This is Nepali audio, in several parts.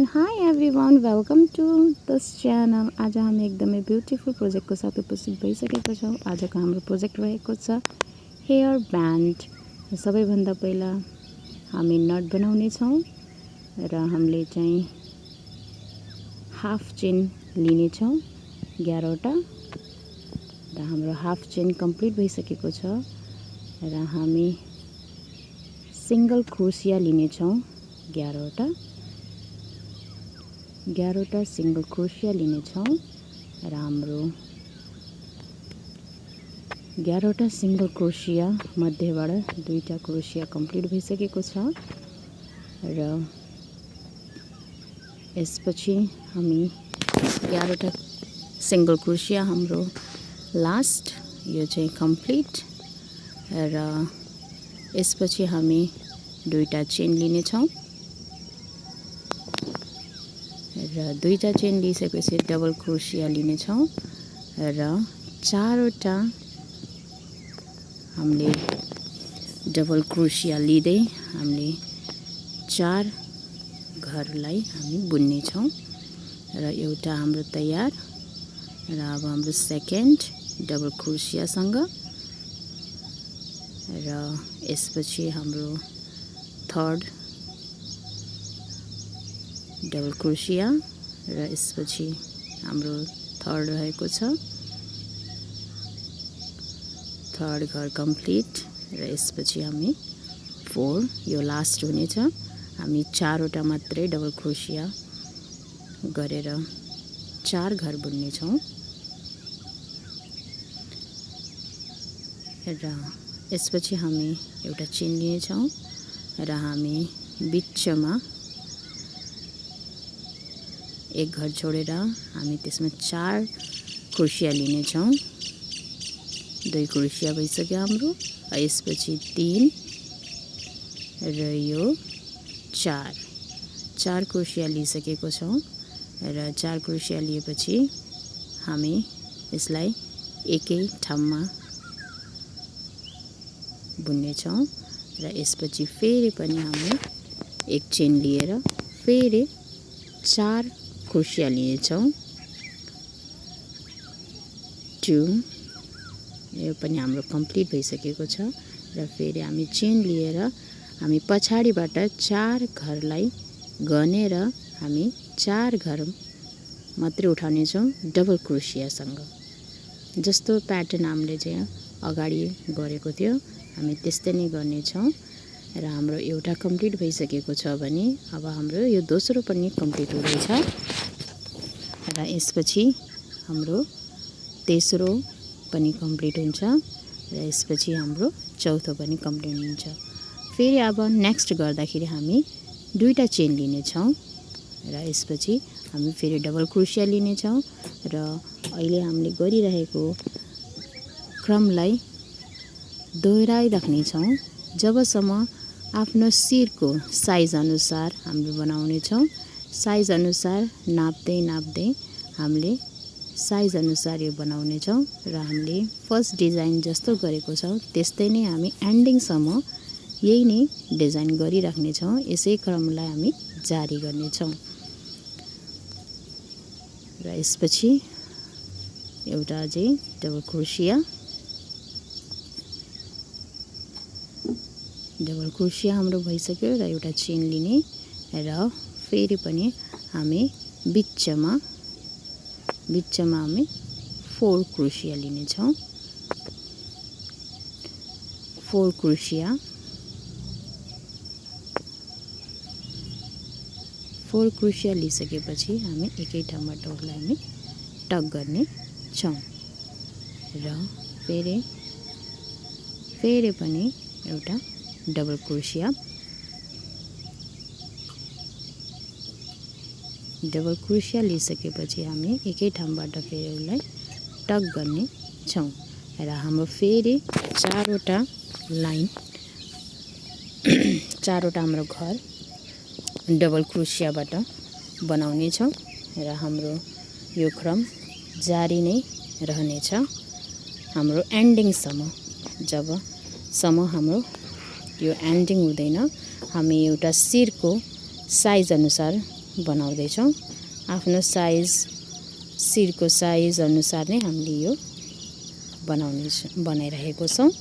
And hi everyone, welcome to this channel. आज हामी एकदमै ब्युटिफुल प्रोजेक्टको साथ उपस्थित भइसकेको छौँ। आजको हाम्रो प्रोजेक्ट रहेको छ हेयर ब्यान्ड। सबैभन्दा पहिला हामी नट बनाउने छौँ र हामीले चाहिँ हाफ चेन लिनेछौँ 11वटा र हाम्रो हाफ चेन कम्प्लिट भइसकेको छ र हामी सिंगल क्रोसिया लिनेछौँ 11वटा सिंगल क्रोसिया लिनेछौँ र हाम्रो 11वटा सिंगल क्रोसिया मध्येबाट 2टा क्रोसिया कम्प्लिट भइसकेको छ र यसपछि हामी 11वटा सिंगल क्रोसिया हाम्रो लास्ट यो चाहिँ कम्प्लिट र यसपछि हामी 2टा चेन लिनेछौँ र 2टा चेन लिइसकेपछि डबल क्रोसिया लिनेछौँ र 4वटा हामीले डबल क्रोसिया लिँदै हामीले 4 घरलाई हामी बुन्नेछौँ र एउटा हाम्रो तयार। र अब हाम्रो सेकेन्ड डबल क्रोसियासँग र यसपछि हाम्रो थर्ड डबल क्रोसिया र यसपछि हाम्रो थर्ड रहेको छ थर्ड घर कम्प्लिट र यसपछि हामी 4 यो लास्ट हुनेछ। हामी 4वटा मात्रै डबल क्रोसिया गरेर 4 घर बुन्नेछौँ र यसपछि हामी एउटा चेन लिनेछौँ र हामी बिचमा एक घर छोडेर हामी त्यसमा 4 क्रोसिया लिनेछौँ। 2 क्रोसिया भइसक्यो हाम्रो। यसपछि 3 र यो 4 क्रोसिया लिइसकेको छौँ र 4 क्रोसिया लिएपछि हामी यसलाई एकै ठाउँमा बुन्नेछौँ र यसपछि फेरि पनि हामी एक चेन लिएर फेरि 4 क्रोसिया लिनेछौँ। 2 यो पनि हाम्रो कम्प्लिट भइसकेको छ र फेरि हामी चेन लिएर हामी पछाडिबाट 4 घरलाई गनेर हामी 4 घर मात्रै उठाउनेछौँ डबल क्रोसियासँग। जस्तो प्याटर्न हामीले चाहिँ अगाडि गरेको थियो हामी त्यस्तै नै गर्नेछौँ र हाम्रो एउटा कम्प्लिट भइसकेको छ भने अब हाम्रो यो दोस्रो पनि कम्प्लिट हुँदैछ र यसपछि हाम्रो तेस्रो पनि कम्प्लिट हुन्छ र यसपछि हाम्रो चौथो पनि कम्प्लिट हुन्छ। फेरि अब नेक्स्ट गर्दाखेरि हामी 2टा चेन लिनेछौँ र यसपछि हामी फेरि डबल क्रोसिया लिनेछौँ र अहिले हामीले गरिरहेको क्रमलाई दोहोऱ्याइराख्नेछौँ जबसम्म आफ्नो शिरको साइज अनुसार हामीले बनाउनेछौँ। साइज अनुसार नाप्दै हामीले साइज अनुसार यो बनाउनेछौँ र हामीले फर्स्ट डिजाइन जस्तो गरेको छौँ त्यस्तै नै हामी एन्डिङसम्म यही नै डिजाइन गरिराख्नेछौँ। यसै क्रमलाई हामी जारी गर्नेछौँ र यसपछि एउटा अझै डबल क्रोसिया हाम्रो भइसक्यो र एउटा चेन लिने र फेरि पनि हामी बिचमा हामी 4 क्रोसिया लिनेछौँ। 4 क्रोसिया लिइसकेपछि हामी एकै ठाउँमा डोरलाई हामी टक गर्नेछौँ र फेरि पनि एउटा डबल क्रोसिया लिइसकेपछि हामी एकै ठाउँबाट फेरि उसलाई टक गर्नेछौँ र हाम्रो फेरि 4वटा लाइन 4वटा हाम्रो घर डबल क्रोसियाबाट बनाउनेछौँ र हाम्रो यो क्रम जारी नै रहनेछ हाम्रो एन्डिङसम्म। जबसम्म हाम्रो यो एन्डिङ हुँदैन हामी एउटा शिरको साइज अनुसार बनाउँदैछौँ। आफ्नो साइज, शिरको साइज अनुसार नै हामीले यो बनाइरहेको छौँ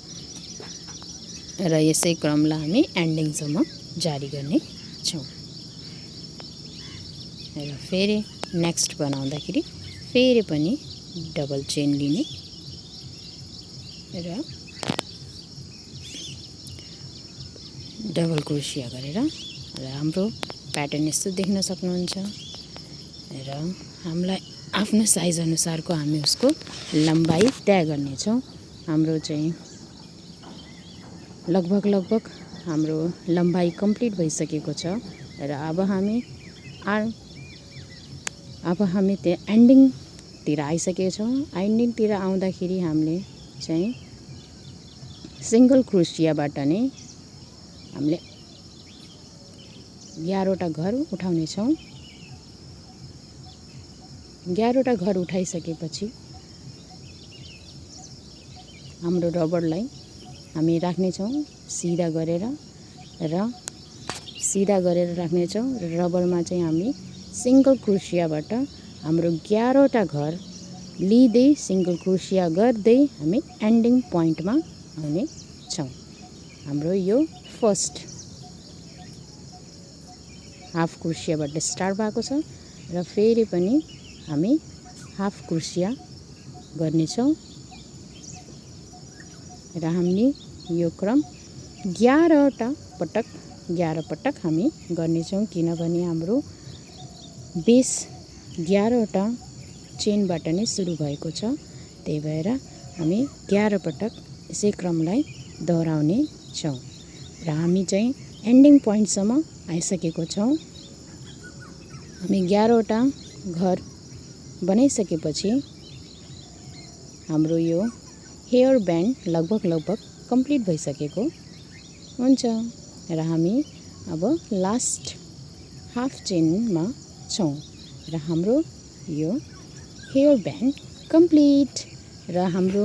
र यसै क्रमलाई हामी एन्डिङसम्म जारी गर्नेछौँ। र फेरि नेक्स्ट बनाउँदाखेरि फेरि पनि डबल चेन लिने र डबल क्रोसिया गरेर र हाम्रो प्याटर्न यस्तो देख्न सक्नुहुन्छ। र हामीलाई आफ्नो साइज अनुसारको हामी उसको लम्बाइ तय गर्नेछौँ। हाम्रो चाहिँ लगभग हाम्रो लम्बाइ कम्प्लिट भइसकेको छ र अब हामी त्यो एन्डिङतिर आइसकेका छौँ। एन्डिङतिर आउँदाखेरि हामीले चाहिँ सिंगल क्रोसियाबाट नै हामीले 11वटा घर उठाउनेछौँ। 11वटा घर उठाइसकेपछि हाम्रो रबरलाई हामी राख्नेछौँ सिधा गरेर राख्नेछौँ। रबरमा चाहिँ हामी सिंगल क्रोसियाबाट हाम्रो 11वटा घर लिँदै सिंगल क्रोसिया गर्दै हामी एन्डिङ पोइन्टमा आउनेछौँ। हाम्रो यो फर्स्ट हाफ क्रोसियाबाट स्टार्ट भएको छ र फेरि पनि हामी हाफ क्रोसिया गर्नेछौँ र हामीले यो क्रम 11 पटक हामी गर्नेछौँ, किनभने हाम्रो बेस 11वटा चेनबाट नै सुरु भएको छ। त्यही भएर हामी 11 पटक यसै क्रमलाई दोहोऱ्याउने छौँ र हामी चाहिँ एन्डिङ पोइन्टसम्म आइसकेको छौँ। हामी 11वटा घर बनाइसकेपछि हाम्रो यो हेयर ब्यान्ड लगभग कम्प्लिट भइसकेको हुन्छ र हामी अब लास्ट हाफ चेनमा छौँ र हाम्रो यो हेयर ब्यान्ड कम्प्लिट र हाम्रो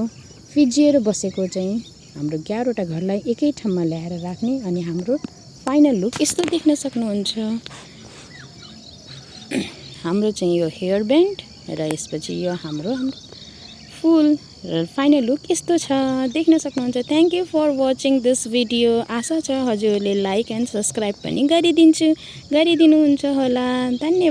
फिजिएर बसेको चाहिँ हाम्रो 11वटा घरलाई एकै ठाउँमा ल्याएर राख्ने अनि हाम्रो फाइनल लुक यस्तो देख्न सक्नुहुन्छ। हाम्रो चाहिँ यो हेयर ब्यान्ड र यसपछि यो हाम्रो फुल र फाइनल लुक यस्तो छ देख्न सक्नुहुन्छ। Thank you for watching this video. आशा छ हजुरहरूले लाइक एन्ड सब्सक्राइब पनि गरिदिनुहुन्छ होला। धन्यवाद।